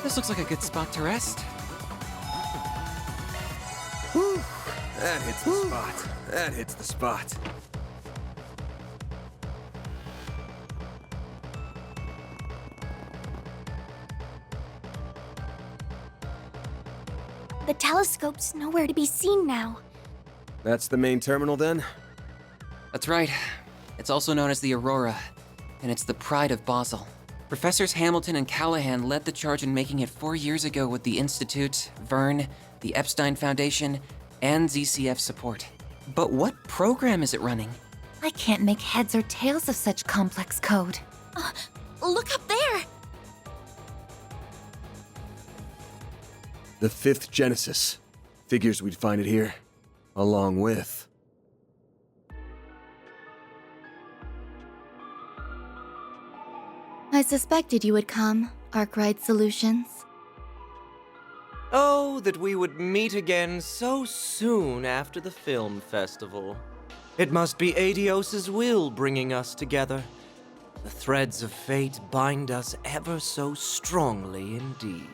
This looks like a good spot to rest. Whew. That hits the spot. That hits the spot. The telescope's nowhere to be seen now. That's the main terminal then? That's right. It's also known as the Aurora, and it's the pride of Basel. Professors Hamilton and Callahan led the charge in making it 4 years ago with the Institute, Verne, the Epstein Foundation, and ZCF support. But what program is it running? I can't make heads or tails of such complex code. Look up there! The 5th Genesis. Figures we'd find it here. Along with... I suspected you would come, Arkwright Solutions. Oh, that we would meet again so soon after the film festival. It must be Adios's will bringing us together. The threads of fate bind us ever so strongly indeed.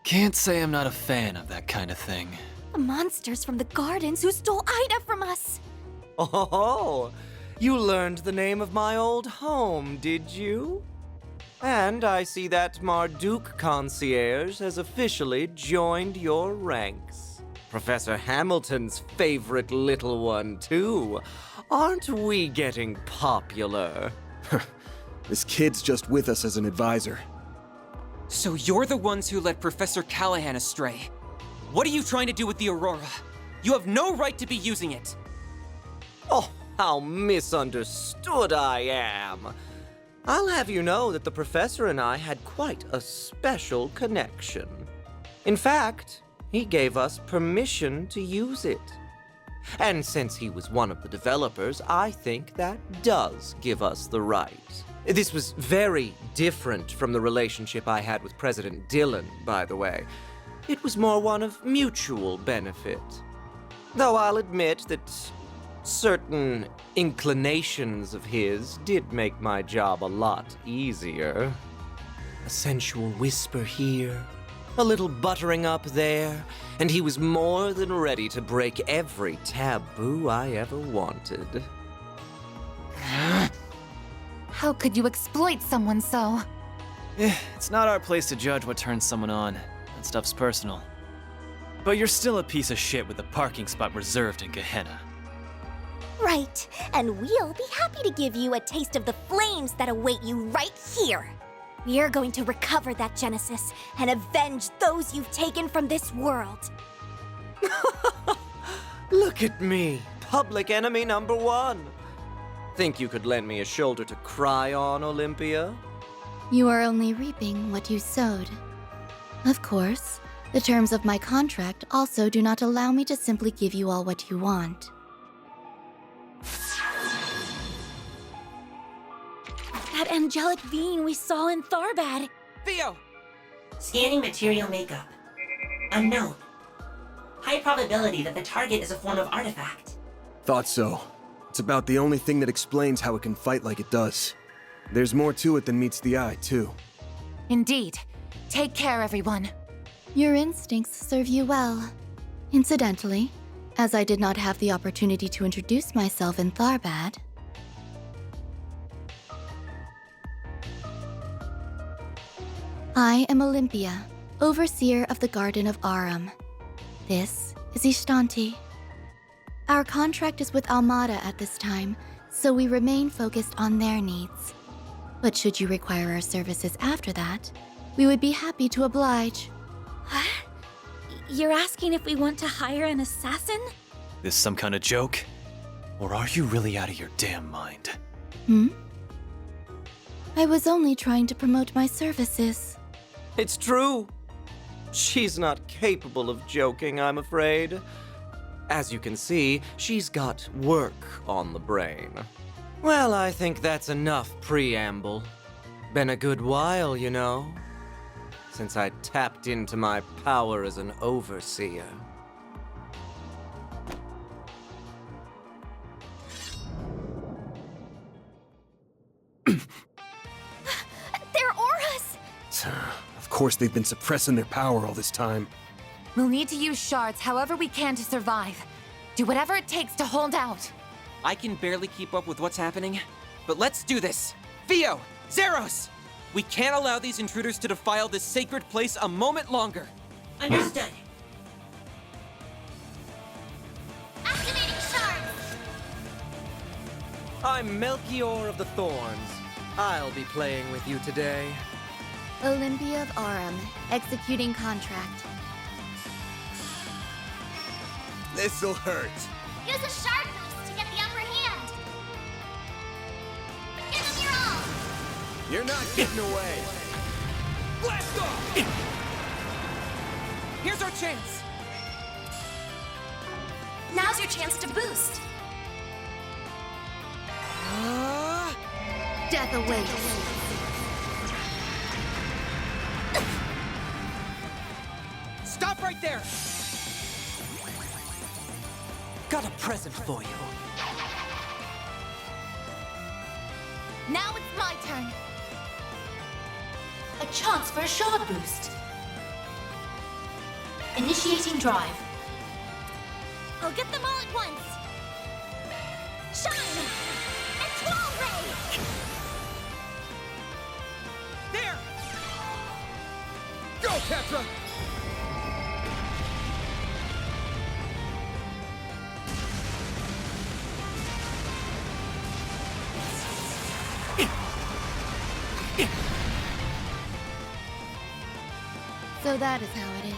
Can't say I'm not a fan of that kind of thing. The monsters from the gardens who stole Ida from us! Oh, you learned the name of my old home, did you? And I see that Marduk concierge has officially joined your ranks. Professor Hamilton's favorite little one, too. Aren't we getting popular? This kid's just with us as an advisor. So you're the ones who led Professor Callahan astray. What are you trying to do with the Aurora? You have no right to be using it! Oh, how misunderstood I am. I'll have you know that the professor and I had quite a special connection. In fact, he gave us permission to use it. And since he was one of the developers, I think that does give us the right. This was very different from the relationship I had with President Dillon, by the way. It was more one of mutual benefit. Though I'll admit that certain inclinations of his did make my job a lot easier. A sensual whisper here, a little buttering up there, and he was more than ready to break every taboo I ever wanted. How could you exploit someone so? It's not our place to judge what turns someone on. That stuff's personal. But you're still a piece of shit with a parking spot reserved in Gehenna. Right, and we'll be happy to give you a taste of the flames that await you right here. We're going to recover that Genesis and avenge those you've taken from this world. Look at me, public enemy number one. Think you could lend me a shoulder to cry on, Olympia? You are only reaping what you sowed. Of course, the terms of my contract also do not allow me to simply give you all what you want. That angelic being we saw in Tharbad. Theo! Scanning material makeup. Unknown. High probability that the target is a form of artifact. Thought so. It's about the only thing that explains how it can fight like it does. There's more to it than meets the eye, too. Indeed. Take care, everyone. Your instincts serve you well. Incidentally, as I did not have the opportunity to introduce myself in Tharbad, I am Olympia, overseer of the Garden of Aram. This is Ishtanti. Our contract is with Almada at this time, so we remain focused on their needs. But should you require our services after that, we would be happy to oblige. What? You're asking if we want to hire an assassin? This some kind of joke? Or are you really out of your damn mind? I was only trying to promote my services. It's true. She's not capable of joking, I'm afraid. As you can see, she's got work on the brain. Well, I think that's enough preamble. Been a good while, you know, since I tapped into my power as an overseer. They're But, of course they've been suppressing their power all this time. We'll need to use shards however we can to survive. Do whatever it takes to hold out. I can barely keep up with what's happening, but let's do this! Theo! Zeros! We can't allow these intruders to defile this sacred place a moment longer! Understood. Activating shards! I'm Melchior of the Thorns. I'll be playing with you today. Olympia of Aurum, executing contract. This'll hurt. Use a shard boost to get the upper hand. Give them your all! You're not getting away. Blast off! Here's our chance! Now's your chance to boost. Death awaits. Stop right there! Got a present for you. Now it's my turn. A chance for a shard boost. Initiating drive. I'll get them all at once. Shine! Etoile ray! There! Go, Petra! So that is how it is.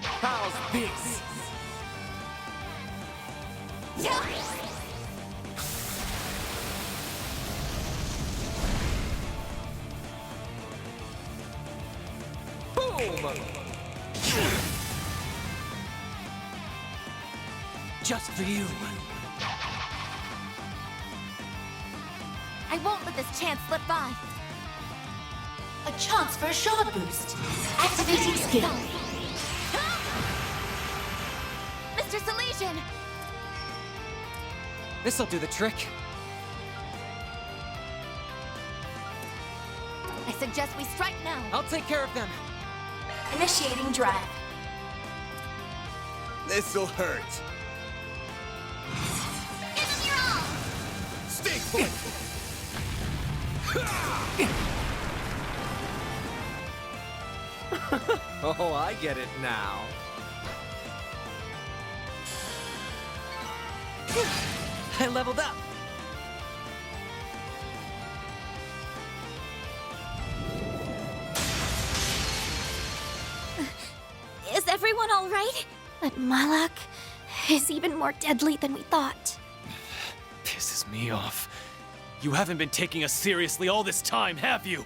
How's this? Boom! Just for you. I won't let this chance slip by. A chance for a shard boost. Activating skill. Mr. Salesian! This'll do the trick. I suggest we strike now. I'll take care of them. Initiating drive. This'll hurt. Give them your all! Stay put! Oh, I get it now. I leveled up. Is everyone all right? But Malak is even more deadly than we thought. Pisses me off. You haven't been taking us seriously all this time, have you?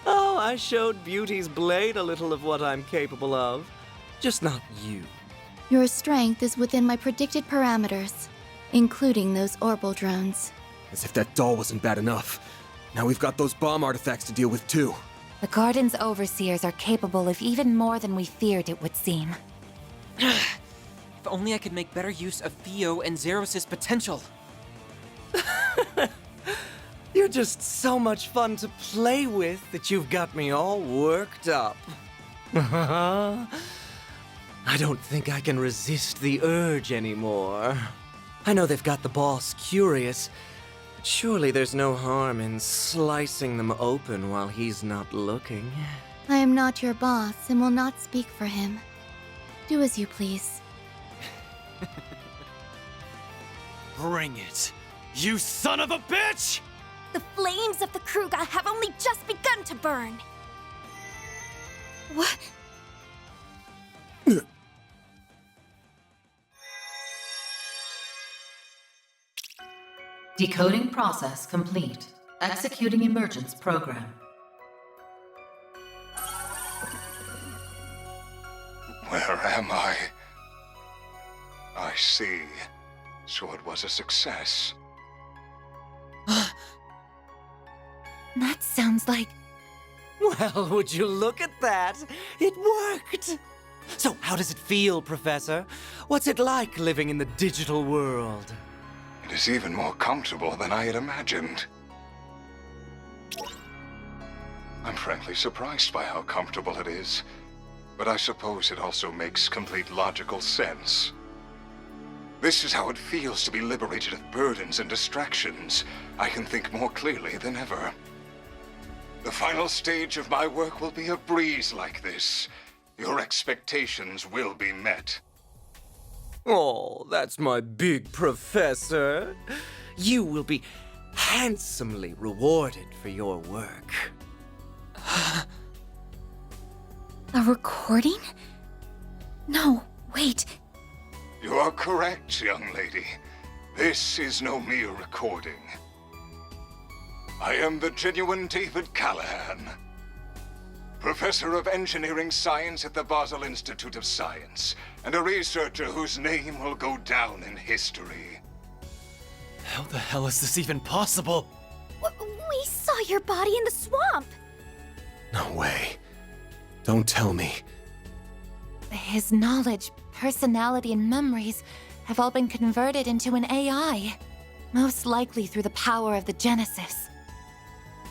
Oh, I showed Beauty's blade a little of what I'm capable of. Just not you. Your strength is within my predicted parameters, including those orbital drones. As if that doll wasn't bad enough. Now we've got those bomb artifacts to deal with too. The Garden's overseers are capable of even more than we feared it would seem. If only I could make better use of Theo and Zeros' potential. You're just so much fun to play with that you've got me all worked up. I don't think I can resist the urge anymore. I know they've got the boss curious, but surely there's no harm in slicing them open while he's not looking. I am not your boss and will not speak for him. Do as you please. Bring it, you son of a bitch! The flames of the Kruga have only just begun to burn. What? Decoding process complete. Executing emergence program. Where am I? I see. So it was a success. That sounds like... Well, would you look at that? It worked! So, how does it feel, Professor? What's it like living in the digital world? It is even more comfortable than I had imagined. I'm frankly surprised by how comfortable it is, but I suppose it also makes complete logical sense. This is how it feels to be liberated of burdens and distractions. I can think more clearly than ever. The final stage of my work will be a breeze like this. Your expectations will be met. Oh, that's my big professor. You will be handsomely rewarded for your work. A recording? No, wait. You are correct, young lady. This is no mere recording. I am the genuine David Callahan, Professor of Engineering Science at the Basel Institute of Science, and a researcher whose name will go down in history. How the hell is this even possible? We saw your body in the swamp. No way. Don't tell me. His knowledge, personality, and memories have all been converted into an AI. Most likely through the power of the Genesis.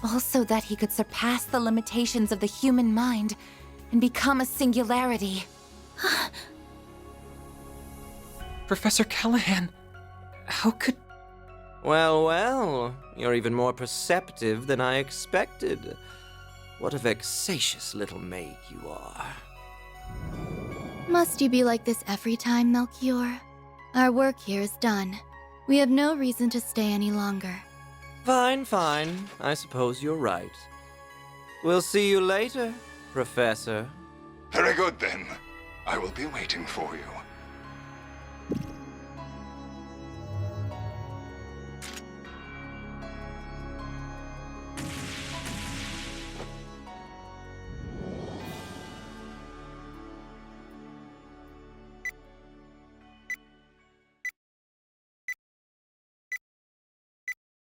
Also that he could surpass the limitations of the human mind and become a singularity. Professor Callahan, how could... Well, well, you're even more perceptive than I expected. What a vexatious little maid you are. Must you be like this every time, Melchior? Our work here is done. We have no reason to stay any longer. Fine, fine. I suppose you're right. We'll see you later, Professor. Very good, then. I will be waiting for you.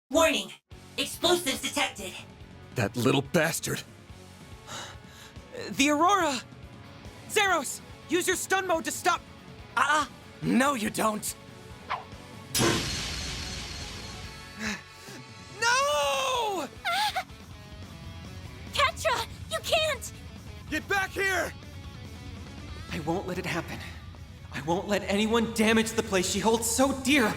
Warning! Explosives detected! That little bastard. The Aurora! Zeros, use your stun mode to stop... No you don't! No! Ketra, you can't! Get back here! I won't let it happen. I won't let anyone damage the place she holds so dear.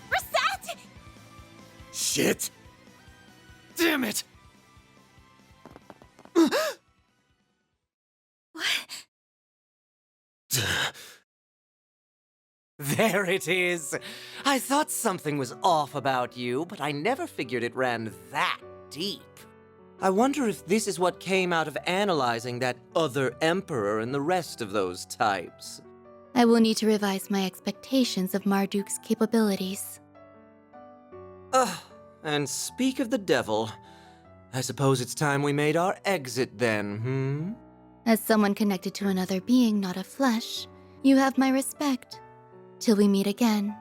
Reset! Shit! Damn it! There it is! I thought something was off about you, but I never figured it ran that deep. I wonder if this is what came out of analyzing that other Emperor and the rest of those types. I will need to revise my expectations of Marduk's capabilities. Ugh, and speak of the devil, I suppose it's time we made our exit then, As someone connected to another being not of flesh, you have my respect. Till we meet again.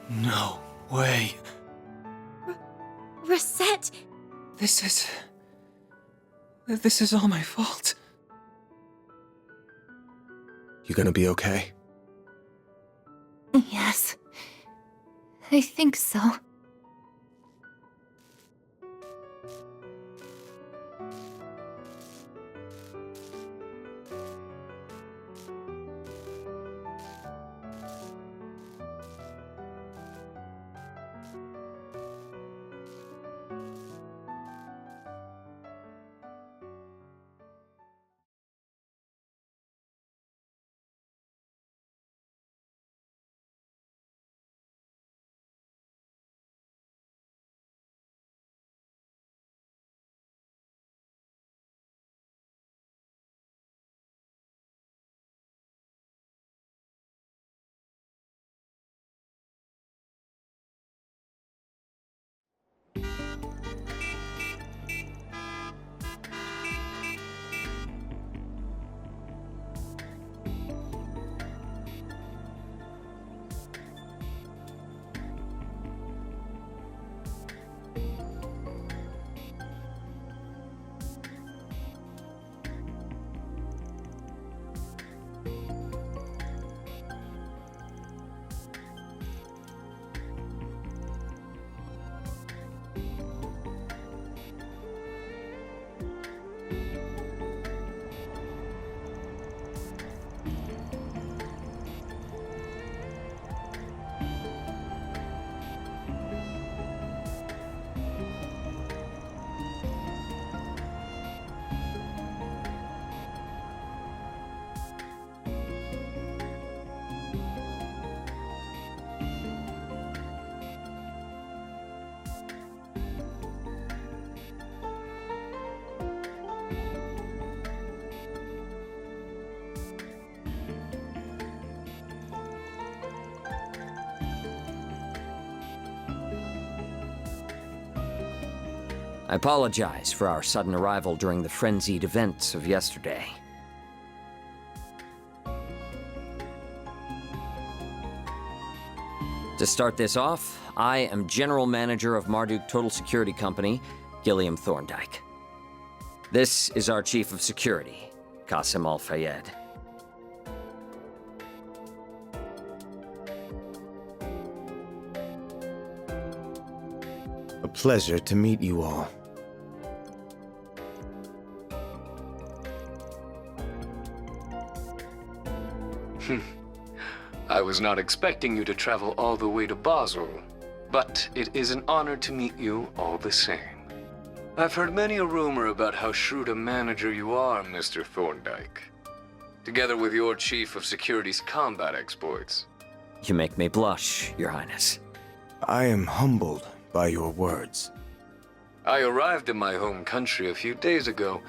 No way. Reset! This is all my fault. You gonna be okay? Yes. I think so. I apologize for our sudden arrival during the frenzied events of yesterday. To start this off, I am General Manager of Marduk Total Security Company, Gilliam Thorndike. This is our Chief of Security, Qasim Al-Fayed. A pleasure to meet you all. I was not expecting you to travel all the way to Basel, but it is an honor to meet you all the same. I've heard many a rumor about how shrewd a manager you are, Mr. Thorndike. Together with your Chief of Security's combat exploits. You make me blush, Your Highness. I am humbled by your words. I arrived in my home country a few days ago,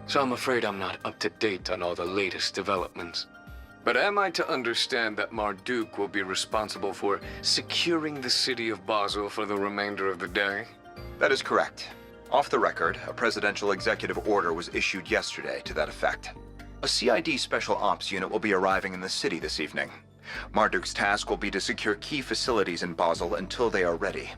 so I'm afraid I'm not up to date on all the latest developments. But am I to understand that Marduk will be responsible for securing the city of Basel for the remainder of the day? That is correct. Off the record, a presidential executive order was issued yesterday to that effect. A CID Special Ops unit will be arriving in the city this evening. Marduk's task will be to secure key facilities in Basel until they are ready.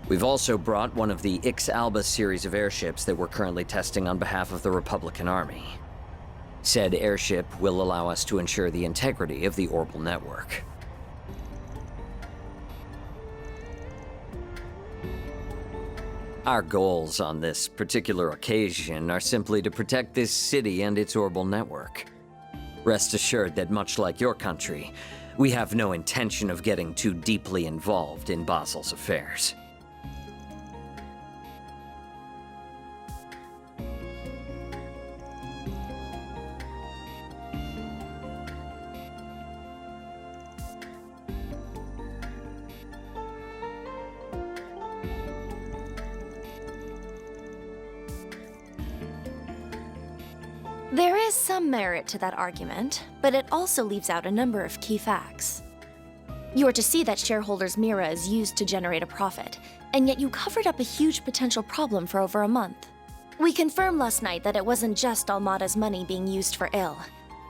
We've also brought one of the Ix-Alba series of airships that we're currently testing on behalf of the Republican Army. Said airship will allow us to ensure the integrity of the orbital network. Our goals on this particular occasion are simply to protect this city and its orbital network. Rest assured that much like your country, we have no intention of getting too deeply involved in Basel's affairs. There is some merit to that argument, but it also leaves out a number of key facts. You are to see that shareholders' Mira is used to generate a profit, and yet you covered up a huge potential problem for over a month. We confirmed last night that it wasn't just Almada's money being used for ill.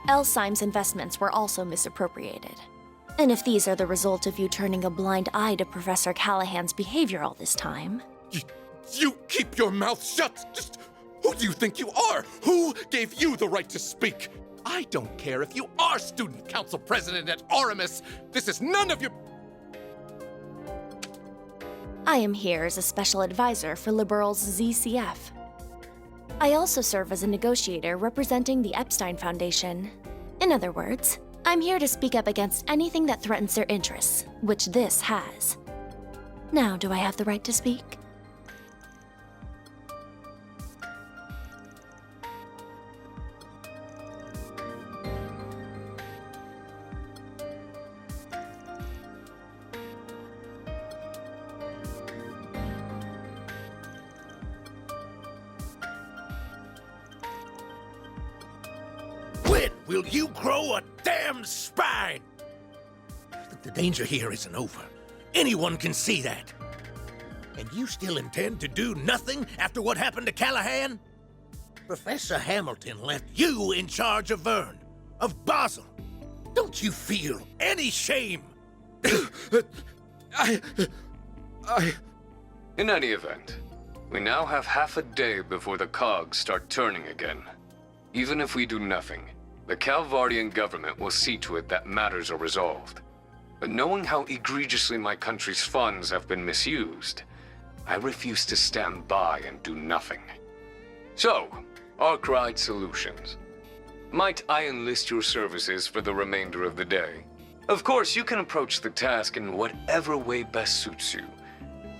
Elsheim's investments were also misappropriated. And if these are the result of you turning a blind eye to Professor Callahan's behavior all this time... You keep your mouth shut! Just who do you think you are? Who gave you the right to speak? I don't care if you are student council president at Aramis. This is none of your... I am here as a special advisor for Liberal's ZCF. I also serve as a negotiator representing the Epstein Foundation. In other words, I'm here to speak up against anything that threatens their interests, which this has. Now, do I have the right to speak? When will you grow a damn spine? The danger here isn't over. Anyone can see that. And you still intend to do nothing after what happened to Callahan? Professor Hamilton left you in charge of Vern, of Basel. Don't you feel any shame? In any event, we now have half a day before the cogs start turning again. Even if we do nothing, the Calvardian government will see to it that matters are resolved. But knowing how egregiously my country's funds have been misused, I refuse to stand by and do nothing. So, Arkwright Solutions. Might I enlist your services for the remainder of the day? Of course, you can approach the task in whatever way best suits you,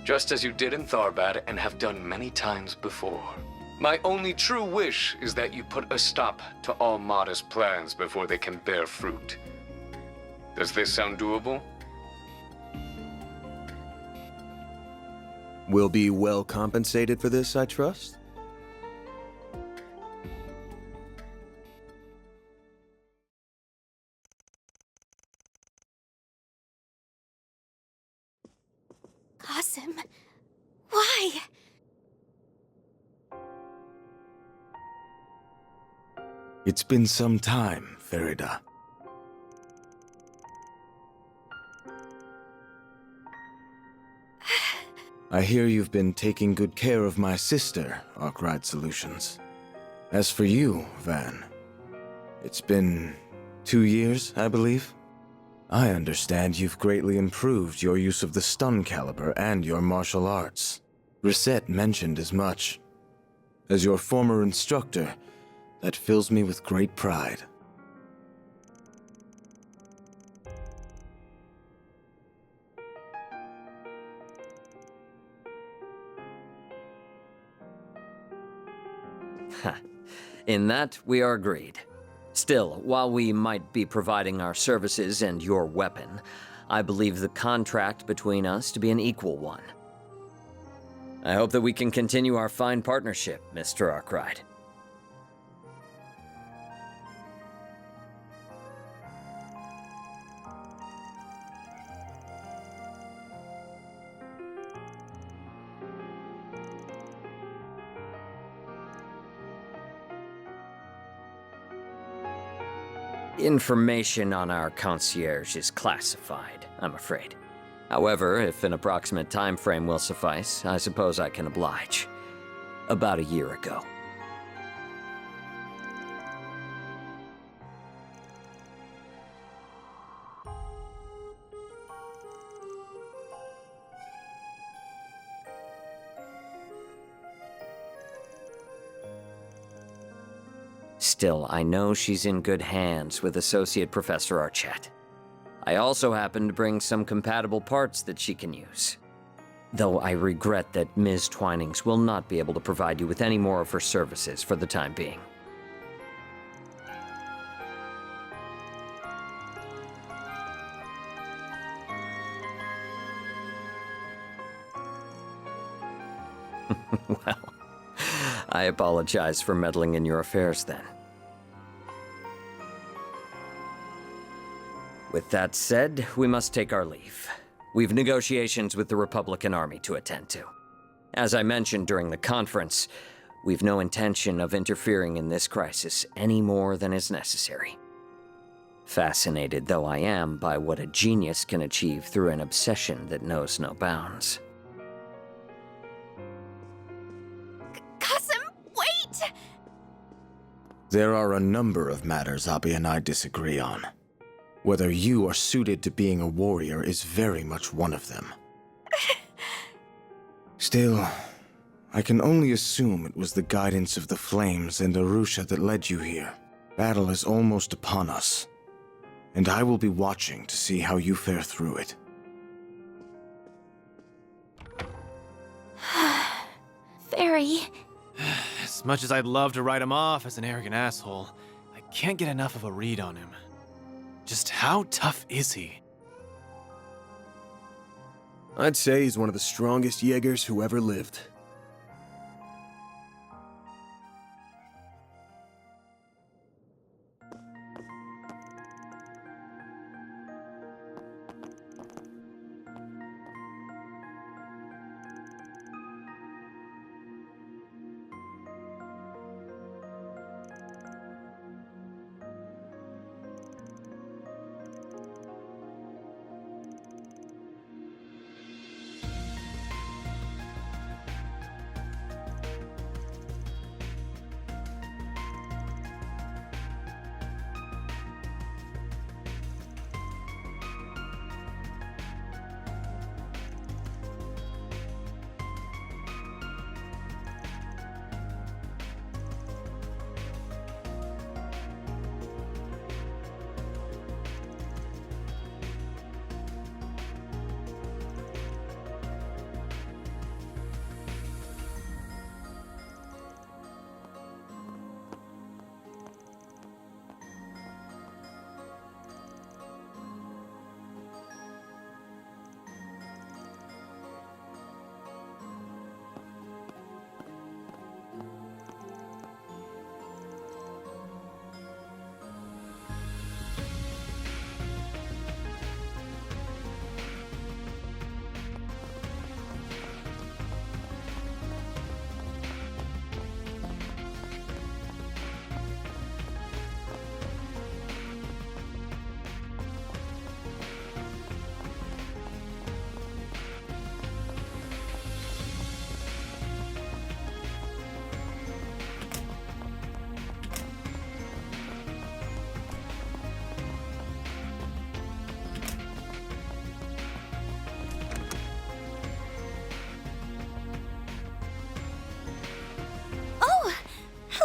just as you did in Tharbad and have done many times before. My only true wish is that you put a stop to Almada's plans before they can bear fruit. Does this sound doable? We'll be well compensated for this, I trust? Qasim, why? It's been some time, Farida. I hear you've been taking good care of my sister, Arkwright Solutions. As for you, Van, it's been 2 years, I believe? I understand you've greatly improved your use of the stun caliber and your martial arts. Reset mentioned as much. As your former instructor, that fills me with great pride. In that, we are agreed. Still, while we might be providing our services and your weapon, I believe the contract between us to be an equal one. I hope that we can continue our fine partnership, Mr. Arkwright. Information on our concierge is classified, I'm afraid. However, if an approximate time frame will suffice, I suppose I can oblige. About a year ago. Still, I know she's in good hands with Associate Professor Archett. I also happen to bring some compatible parts that she can use. Though I regret that Ms. Twinings will not be able to provide you with any more of her services for the time being. Well, I apologize for meddling in your affairs then. With that said, we must take our leave. We've negotiations with the Republican Army to attend to. As I mentioned during the conference, We've no intention of interfering in this crisis any more than is necessary. Fascinated though I am by what a genius can achieve through an obsession that knows no bounds. Qasim, wait! There are a number of matters Abi and I disagree on. Whether you are suited to being a warrior is very much one of them. Still, I can only assume it was the guidance of the flames and Arusha that led you here. Battle is almost upon us, and I will be watching to see how you fare through it. Very. As much as I'd love to write him off as an arrogant asshole, I can't get enough of a read on him. Just how tough is he? I'd say he's one of the strongest Jaegers who ever lived.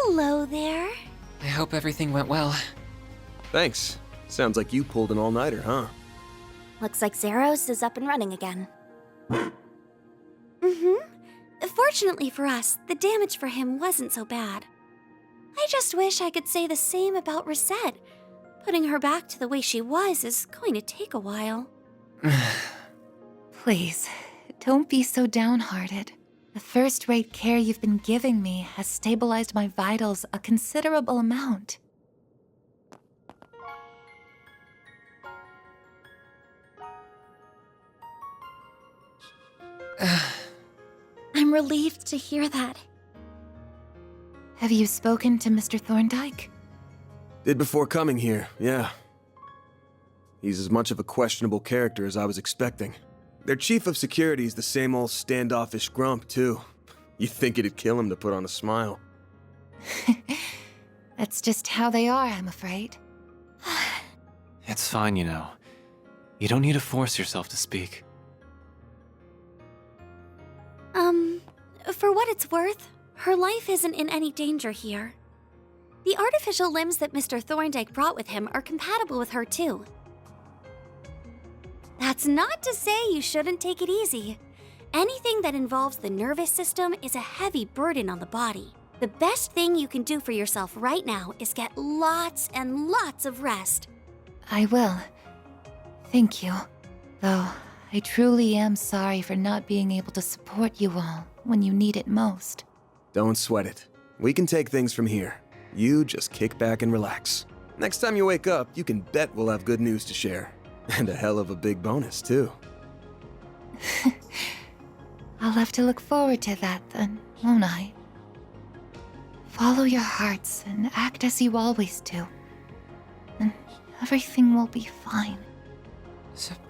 Hello there. I hope everything went well. Thanks. Sounds like you pulled an all-nighter, huh? Looks like Zeros is up and running again. Fortunately for us, the damage for him wasn't so bad. I just wish I could say the same about Rosette. Putting her back to the way she was is going to take a while. Please, don't be so downhearted. The first-rate care you've been giving me has stabilized my vitals a considerable amount. I'm relieved to hear that. Have you spoken to Mr. Thorndyke? Did before coming here, yeah. He's as much of a questionable character as I was expecting. Their chief of security is the same old standoffish grump, too. You'd think it'd kill him to put on a smile. That's just how they are, I'm afraid. It's fine, you know. You don't need to force yourself to speak. For what it's worth, her life isn't in any danger here. The artificial limbs that Mr. Thorndyke brought with him are compatible with her, too. That's not to say you shouldn't take it easy. Anything that involves the nervous system is a heavy burden on the body. The best thing you can do for yourself right now is get lots and lots of rest. I will. Thank you. Though, I truly am sorry for not being able to support you all when you need it most. Don't sweat it. We can take things from here. You just kick back and relax. Next time you wake up, you can bet we'll have good news to share. And a hell of a big bonus, too. I'll have to look forward to that then, won't I? Follow your hearts and act as you always do. And everything will be fine.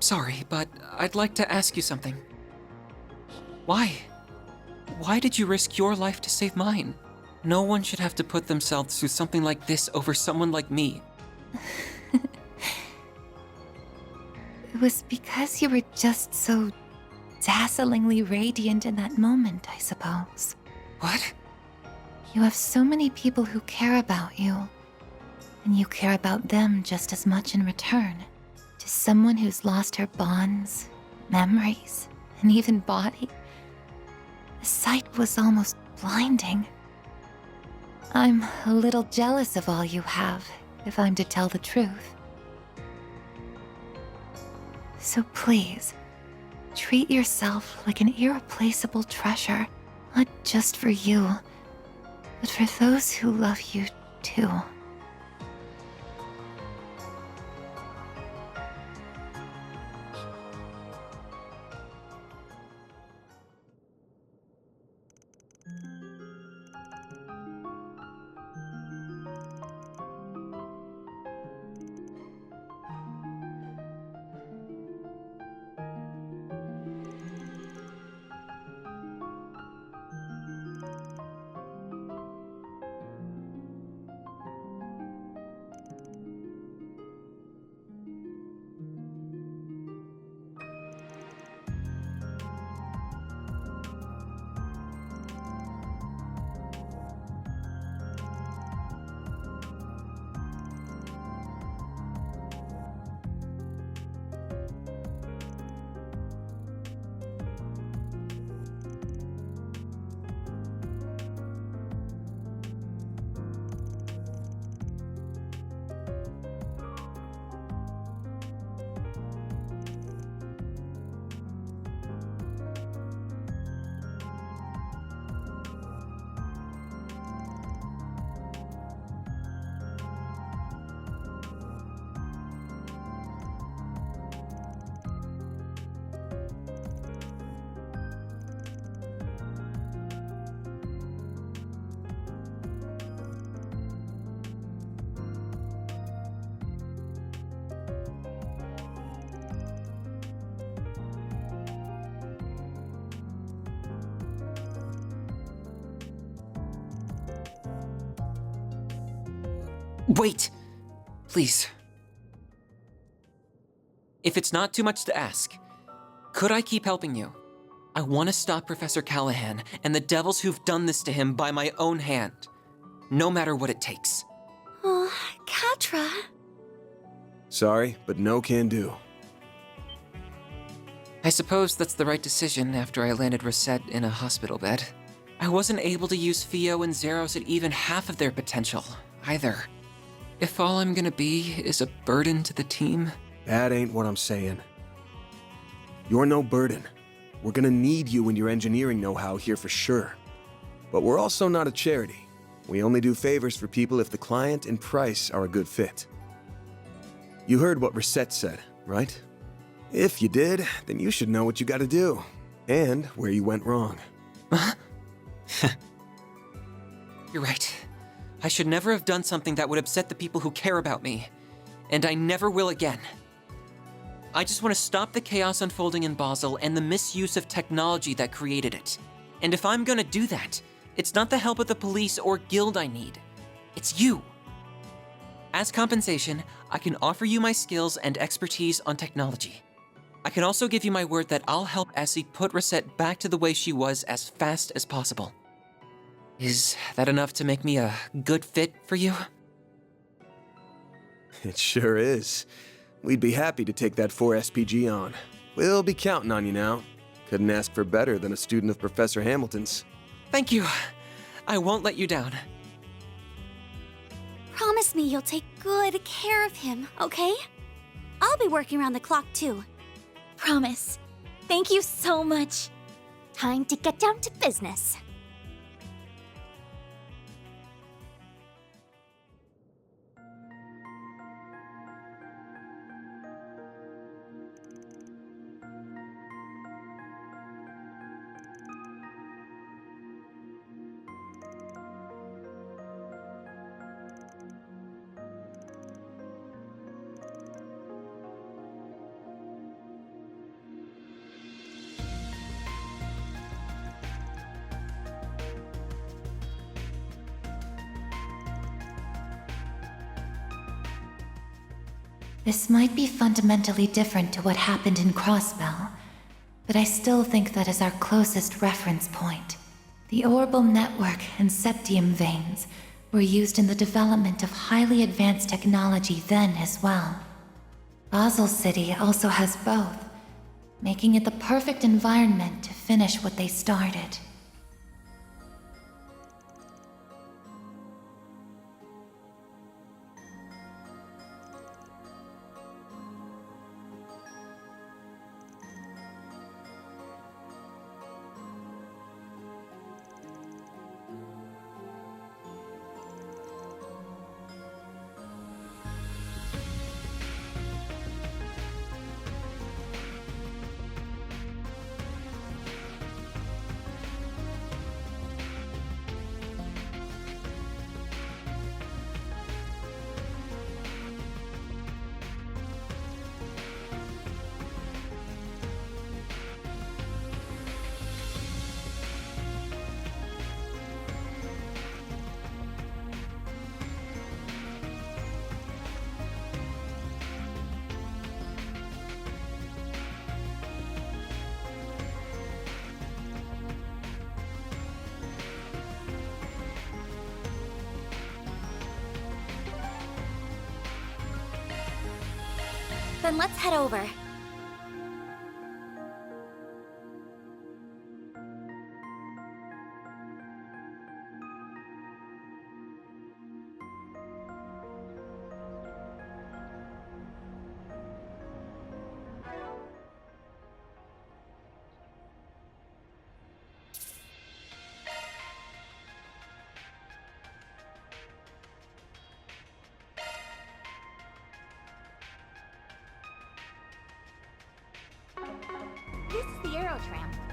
Sorry, but I'd like to ask you something. Why? Why did you risk your life to save mine? No one should have to put themselves through something like this over someone like me. It was because you were just so dazzlingly radiant in that moment, I suppose. What? You have so many people who care about you, and you care about them just as much in return. To someone who's lost her bonds, memories, and even body, the sight was almost blinding. I'm a little jealous of all you have, if I'm to tell the truth. So please, treat yourself like an irreplaceable treasure, not just for you, but for those who love you too. Wait! Please. If it's not too much to ask, could I keep helping you? I want to stop Professor Callahan and the devils who've done this to him by my own hand. No matter what it takes. Oh, Katra. Sorry, but no can do. I suppose that's the right decision after I landed Rosette in a hospital bed. I wasn't able to use Fio and Zeros at even half of their potential, either. If all I'm gonna be is a burden to the team... That ain't what I'm saying. You're no burden. We're gonna need you and your engineering know-how here for sure. But we're also not a charity. We only do favors for people if the client and price are a good fit. You heard what Rosette said, right? If you did, then you should know what you gotta do. And where you went wrong. You're right. I should never have done something that would upset the people who care about me. And I never will again. I just want to stop the chaos unfolding in Basel and the misuse of technology that created it. And if I'm gonna do that, it's not the help of the police or guild I need. It's you. As compensation, I can offer you my skills and expertise on technology. I can also give you my word that I'll help Essie put Rosette back to the way she was as fast as possible. Is that enough to make me a good fit for you? It sure is. We'd be happy to take that 4 SPG on. We'll be counting on you now. Couldn't ask for better than a student of Professor Hamilton's. Thank you. I won't let you down. Promise me you'll take good care of him, okay? I'll be working around the clock too. Promise. Thank you so much. Time to get down to business. This might be fundamentally different to what happened in Crossbell, but I still think that is our closest reference point. The Orbal network and septium veins were used in the development of highly advanced technology then as well. Basel City also has both, making it the perfect environment to finish what they started. Then let's head over. This is the Aerotram.